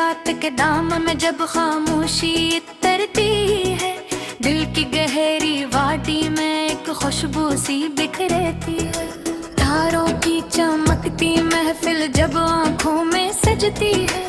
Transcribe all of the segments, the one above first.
रात के दाम में जब खामोशी तरती है, दिल की गहरी वादी में एक खुशबू सी बिखरती है। तारों की चमकती महफिल जब आँखों में सजती है,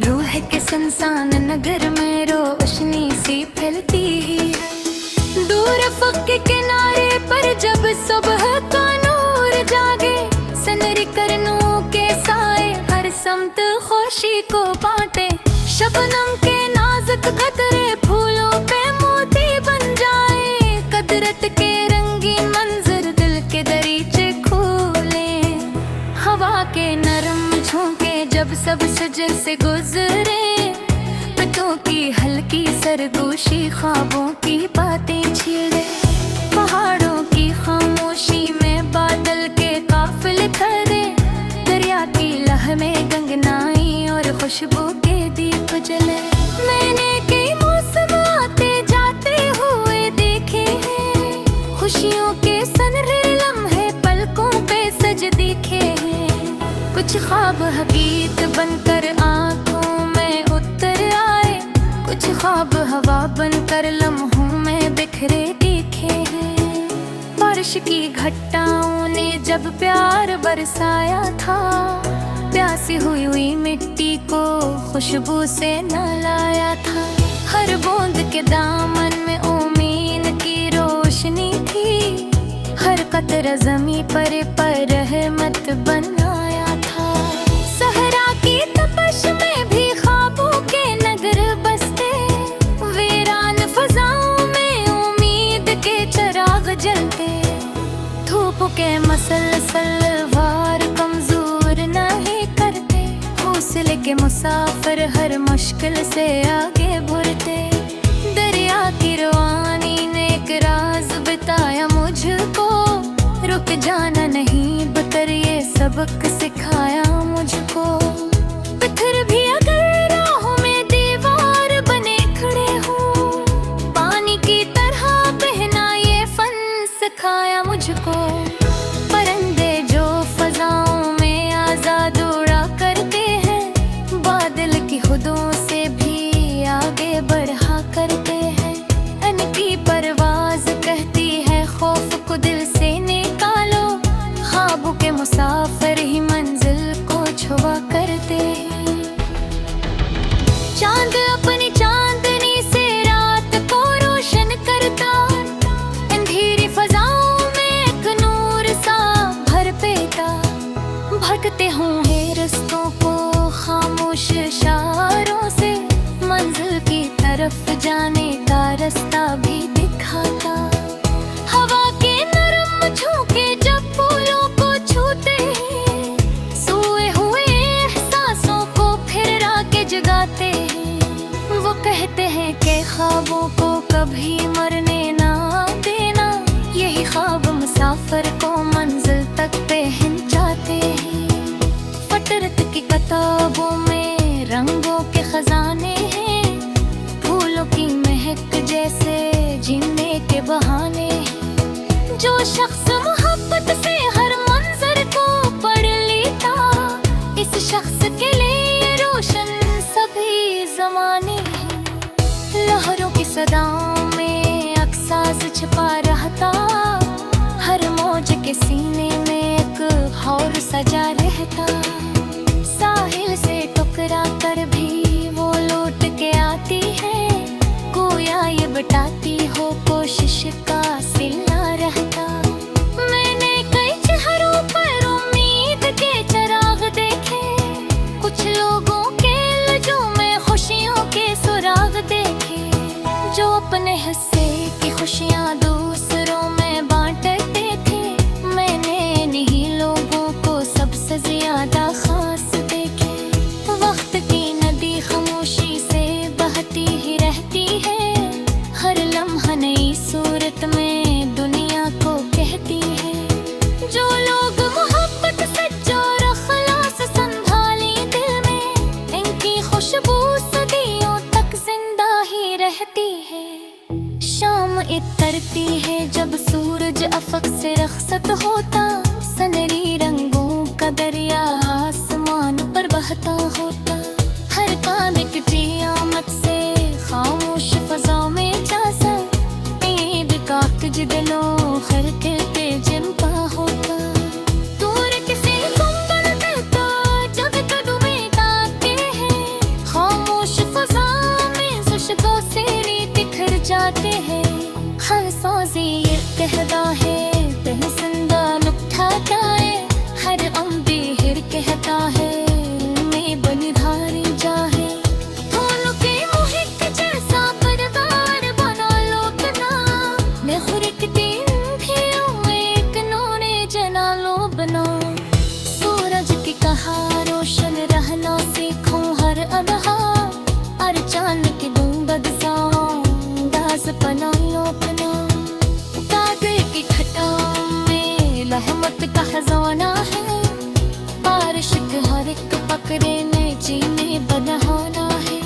रूह के सुनसान नगर में रोशनी सी फैलती है। दूर अफ़क़ के किनारे पर जब सुबह का नूर जागे, सनरी करनों के साए हर समत खुशी को बांटे। शबनम के नाजुक कतरे फूलों पे मोती बन जाए, कुदरत के रंगीन मंजर दिल के दरीचे खोले। हवा के नरम झोंके जब सब सजर से गुजरे, पतों की हल्की सरगोशी ख्वाबों की बातें छेड़े। पहाड़ों की खामोशी में बादल के काफिले ठहरे, दरिया की लह में गंगनाई और खुशबू के दीप जले। मैंने कई मौसम आते जाते हुए देखे हैं, खुशियों के सनरे लम्हे पलकों पे सज दिखे हैं। कुछ ख्वाब हकीकत बनकर आँखों में उतर आए, कुछ ख्वाब हवा बनकर लम्हों में बिखरे दिखे हैं। बारिश की घटाओं ने जब प्यार बरसाया था, प्यासी हुई मिट्टी को खुशबू से नहलाया था। हर बूंद के दामन में उम्मीद की रोशनी थी, हर कतरा ज़मीं पर रहमत बनाया था। सहरा की तपश में भी ख्वाबों के नगर बसते, वीरान फज़ाओं में उम्मीद के चिराग जलते। धूप के मसलसल वार कमजोर नहीं करते, हौसले के मुसाफिर हर मुश्किल से आगे बढ़ते। दरिया की रवानी ने एक राज बताया मुझको, रुक जाना नहीं बकर ये सबक सिखाया मुझको। पत्थर भी अगर राहों में दीवार बने खड़े हो, पानी की तरह बहना ये फन सिखाया मुझको। परिंदे जो फजाओं में आजाद उड़ा करते हैं, बादल की खुदों से भी आगे बढ़ा करते हैं। इनकी परवाज कहती है खौफ को दिल से निकालो, ख्वाबों के मुसाफिर ही मंजिल को छुआ करते हैं। चांद अपनी चांदनी से रात को रोशन करता, अंधेरी फजाओं में एक नूर सा भर पेता। भटकते होंगे रस्तों को खामोश इशारों से, मंजिल की तरफ जाने का रास्ता भी दिखाता। हवा के नरम झोंके जब फूलों को छूते हैं, सोए हुए एहसासों को फिर राके जगाते हैं। वो कहते हैं कि ख्वाबों को कभी मरने ना देना, यही ख्वाब मुसाफिर को मंजिल तक पहुंचाते हैं। फतरत की किताबों में रंगों के खजाने हैं, फूलों की महक जैसे जीने के बहाने हैं। जो शख्स मोहब्बत से हर मंजर को पढ़ लेता, इस शख्स के लिए रोशन सभी जमाने हैं। लहरों की सदाओं में अक्सास छिपा रहता, हर मौज के सीने में एक हौर सजा रहता। साहिल से टकरा कर भी वो लौट के आती है, गोया ये बताती हो कोशिश का सिला रहता। मैंने कई चेहरों पर उम्मीद के चिराग देखे, कुछ लोगों के लहजों में खुशियों के सुराग देखे। जो अपने हिस्से की खुशियाँ दूसरों में बांटते थे, मैंने इन्हीं लोगों को सबसे ज्यादा खास देखे। वक्त की नदी खामोशी से बहती ही रहती है, हर लम्हा नई सूरत में दुनिया को कहती है। जो लोग मोहब्बत सच्चा और अखलास संभाले दिल में, इनकी खुशबू सदियों तक जिंदा ही रहती है। शाम इतरती है जब सूरज अफक से रखसत होता, सनरी रंगों का दरिया आसमान पर बहता होता। हर काम एक दिलों हर कहते जिनका होता दूर किसी गुंबद देता जब कदम में गाते हैं खामोश फजा में खुशबू से बिखर जाते हैं हर सोजी ये कहता है तहसिंदा लुटा जाए हर अम्बी हिर कहता है मैं बनिधारी जाए फूलों के मोहित जैसा परिवार बना लो बना मैं हुरकती भी हूँ एक नूने जना लो बना सूरज की कहा रोशन रहना सीखूं हर अबहा और चांद की गुंबद सा अंदाज बना लो बना कागज की खटाओं में रहमत का खजाना है बारिश के हर एक पकड़े में जीने बनाना है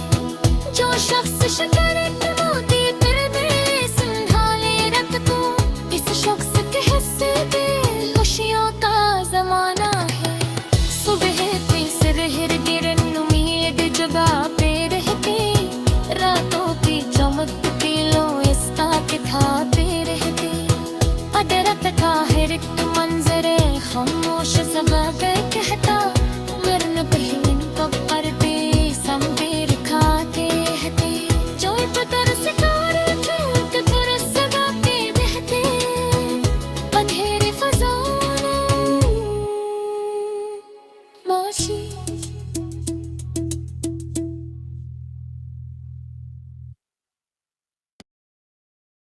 जो शख्स शिकर के मोती फिर भी संभाले रख तू इस शख्स के हिस्से पे खुशियों का जमाना है सुबह पे सिर हिर गिरन उम्मीद जगह पे रहती रातों की चमकती लो इसका किताबे रहती अदरक का हर एक मंजरे खामोश जगह कहता